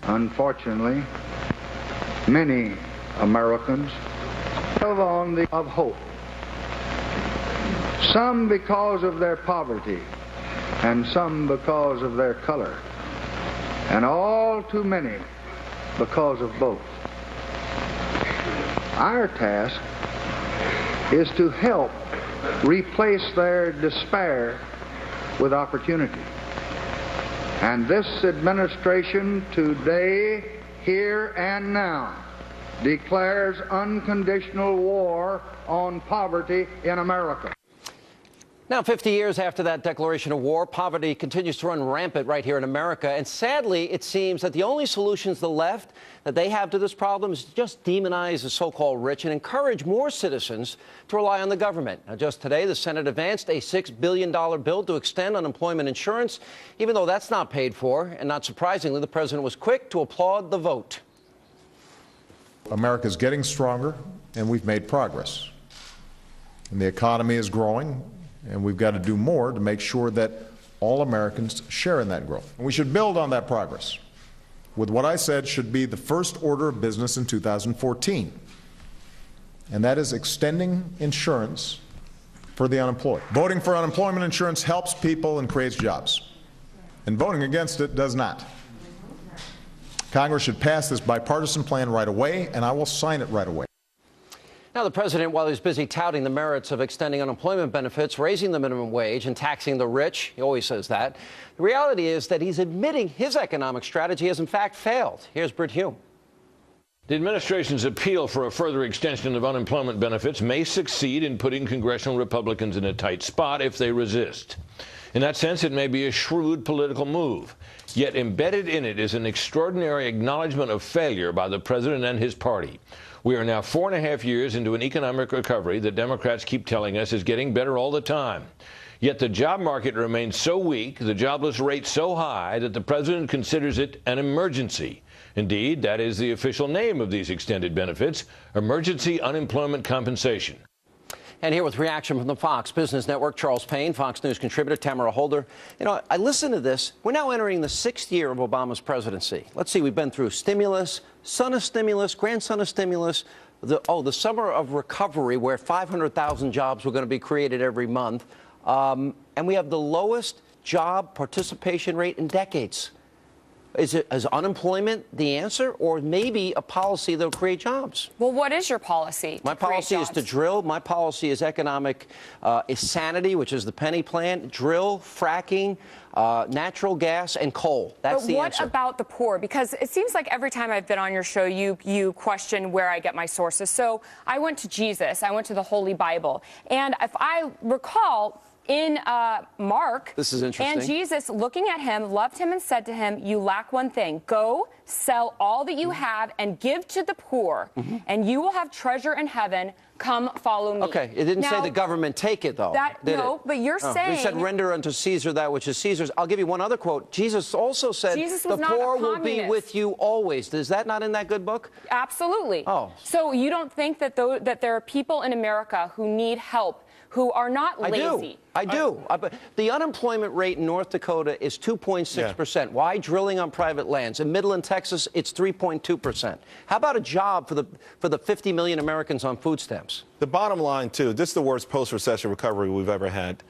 Unfortunately, many Americans live on the of hope. Some because of their poverty, and some because of their color, and all too many because of both. Our task is to help replace their despair with opportunity. And this administration today, here and now, declares unconditional war on poverty in America. Now, 50 years after that declaration of war, poverty continues to run rampant right here in America. And sadly, it seems that the only solutions the left that they have to this problem is to just demonize the so-called rich and encourage more citizens to rely on the government. Now, just today, the Senate advanced a $6 billion bill to extend unemployment insurance, even though that's not paid for. And not surprisingly, the president was quick to applaud the vote. America's getting stronger, and we've made progress. And the economy is growing. And we've got to do more to make sure that all Americans share in that growth. And we should build on that progress with what I said should be the first order of business in 2014. And that is extending insurance for the unemployed. Voting for unemployment insurance helps people and creates jobs. And voting against it does not. Congress should pass this bipartisan plan right away, and I will sign it right away. Now, the president, while he's busy touting the merits of extending unemployment benefits, raising the minimum wage, and taxing the rich, he always says that, the reality is that he's admitting his economic strategy has in fact failed. Here's Britt Hume. The administration's appeal for a further extension of unemployment benefits may succeed in putting congressional Republicans in a tight spot if they resist. In that sense, it may be a shrewd political move. Yet embedded in it is an extraordinary acknowledgement of failure by the president and his party. We are now 4.5 years into an economic recovery that Democrats keep telling us is getting better all the time. Yet the job market remains so weak, the jobless rate so high, that the president considers it an emergency. Indeed, that is the official name of these extended benefits, emergency unemployment compensation. And here with reaction from the Fox Business Network, Charles Payne, Fox News contributor, Tamara Holder. You know, I listened to this. We're now entering the 6th year of Obama's presidency. Let's see, we've been through stimulus, son of stimulus, grandson of stimulus, the summer of recovery where 500,000 jobs were going to be created every month. And we have the lowest job participation rate in decades. Is unemployment the answer, or maybe a policy that will create jobs? Well, what is your policy? My policy is to drill. My policy is economic sanity, which is the Penny Plan. Drill, fracking, natural gas, and coal. That's the answer. But what about the poor? Because it seems like every time I've been on your show, you question where I get my sources. So I went to Jesus. I went to the Holy Bible. And if I recall, in Mark, this is interesting. And Jesus, looking at him, loved him and said to him, you lack one thing. Go, sell all that you have and give to the poor, and you will have treasure in heaven. Come, follow me. Okay, it didn't say the government take it, though. No, but you're saying... You said render unto Caesar that which is Caesar's. I'll give you one other quote. Jesus also said, the poor will be with you always. Is that not in that good book? Absolutely. Oh. So you don't think that, that there are people in America who need help, who are not lazy? I do. The unemployment rate in North Dakota is 2.6%. Yeah. Why? Drilling on private lands. In Midland, Texas, it's 3.2%. How about a job for the 50 million Americans on food stamps? The bottom line, too, this is the worst post-recession recovery we've ever had.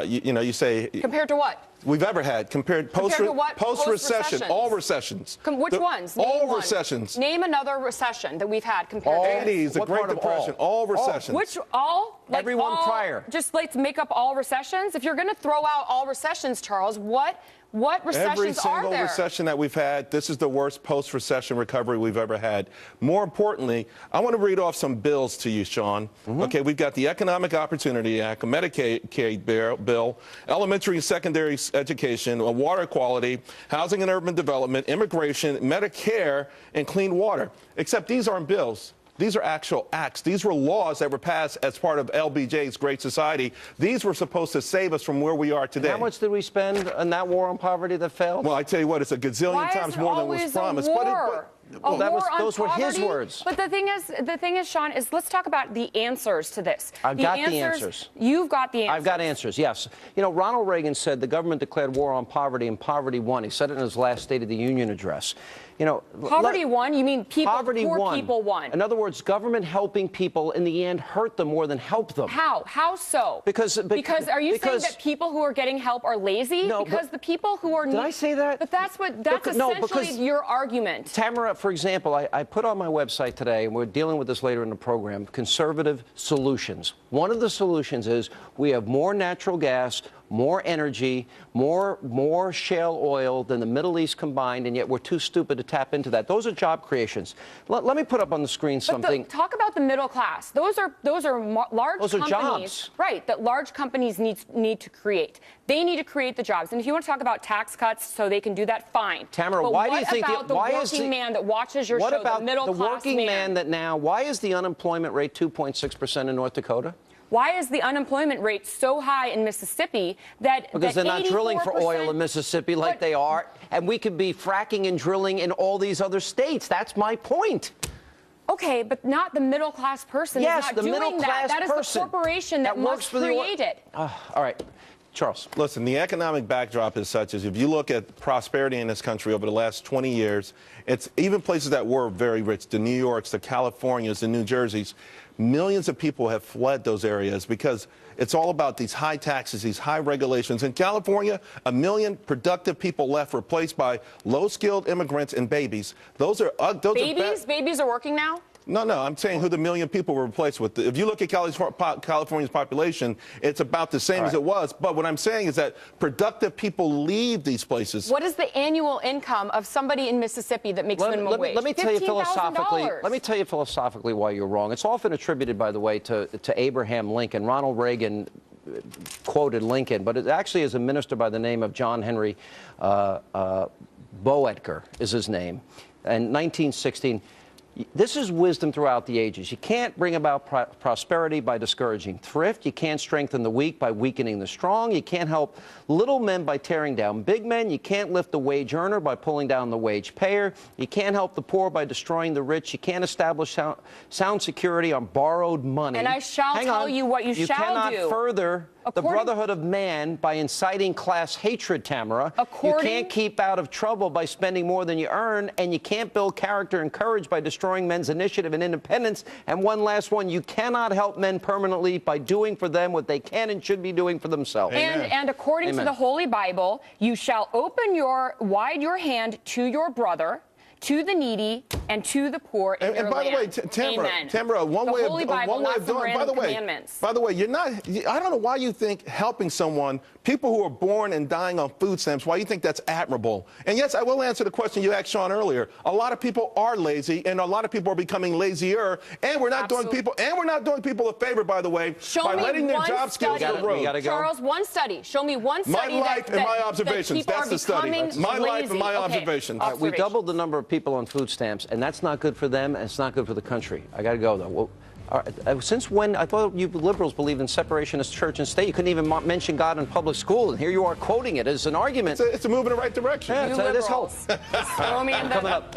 You say... Compared to what? We've ever had. Compared to what? Post-recession. All recessions. Which ones? Name all one. Recessions. Name another recession that we've had compared to 80s, the Great Depression. All recessions. Which all? Like everyone prior. Just let's make up all recessions? If you're going to throw out all recessions, Charles, what recessions are there? Every single recession that we've had, this is the worst post-recession recovery we've ever had. More importantly, I want to read off some bills to you, Sean. Okay, we've got the Economic Opportunity Act, a Medicaid bill, elementary and secondary education, water quality, housing and urban development, immigration, Medicare, and clean water. Except these aren't bills. These are actual acts. These were laws that were passed as part of LBJ's Great Society. These were supposed to save us from where we are today. And how much did we spend on that war on poverty that failed? Well, I tell you what, it's a gazillion times more than was promised. those were his words. But the thing is, Sean, is let's talk about the answers to this. I've got the answers. You've got the answers. I've got answers, yes. You know, Ronald Reagan said the government declared war on poverty and poverty won. He said it in his last State of the Union address. You know, poverty won? You mean people, poor people won? In other words, government helping people in the end hurt them more than help them. How? How so? Because are you saying that people who are getting help are lazy? No, because the people who are... Did I say that? But that's essentially your argument. Tamara, for example, I put on my website today, and we're dealing with this later in the program, conservative solutions. One of the solutions is we have more natural gas, more energy, more shale oil than the Middle East combined, and yet we're too stupid to tap into that. Those are job creations. Let me put up on the screen something. Talk about the middle class. Those are large companies. Those are jobs. Right, that large companies need to create. They need to create the jobs. And if you want to talk about tax cuts so they can do that, fine. Tamara, but why do you think the working man that watches your show, the middle class man? What about the working man that now, why is the unemployment rate 2.6% in North Dakota? Why is the unemployment rate so high in Mississippi because they're not drilling for oil in Mississippi like they are, and we could be fracking and drilling in all these other states. That's my point. Okay, but not the middle class person. Yes, is not the doing middle class that. That person is the corporation that must create it. All right. Charles. Listen, the economic backdrop is such as if you look at prosperity in this country over the last 20 years, it's even places that were very rich, the New Yorks, the Californias, the New Jerseys, millions of people have fled those areas because it's all about these high taxes, these high regulations. In California, 1 million productive people left, replaced by low-skilled immigrants and babies. Those are babies are working now? No, I'm saying who the 1 million people were replaced with. If you look at California's population, it's about the same as it was. But what I'm saying is that productive people leave these places. What is the annual income of somebody in Mississippi that makes minimum wage? Let me tell you philosophically. Let me tell you philosophically why you're wrong. It's often attributed, by the way, to Abraham Lincoln. Ronald Reagan quoted Lincoln, but it actually is a minister by the name of John Henry Boetker is his name. In 1916. This is wisdom throughout the ages. You can't bring about prosperity by discouraging thrift. You can't strengthen the weak by weakening the strong. You can't help little men by tearing down big men. You can't lift the wage earner by pulling down the wage payer. You can't help the poor by destroying the rich. You can't establish sound security on borrowed money. And I shall tell you what you shall do. You cannot further the brotherhood of man by inciting class hatred, Tamara. You can't keep out of trouble by spending more than you earn, and you can't build character and courage by destroying men's initiative and independence. And one last one, you cannot help men permanently by doing for them what they can and should be doing for themselves. And according to the Holy Bible, you shall open wide your hand to your brother, to the needy, and to the poor in your by land. the way, Tamara, one way of doing. By the way, you're not. I don't know why you think helping someone, people who are born and dying on food stamps, why you think that's admirable. And yes, I will answer the question you asked Sean earlier. A lot of people are lazy, and a lot of people are becoming lazier, and we're not doing people a favor, by the way, by letting their job skills erode. Charles, one study. Show me one study. My life and my observations. That's the study. My life and my observations. We doubled the number of people on food stamps, and that's not good for them, and it's not good for the country. I got to go, though. Well, since when? I thought you liberals believed in separation of church and state. You couldn't even mention God in public school, and here you are quoting it as an argument. It's a move in the right direction. Yeah, Let's throw me in the... Coming up.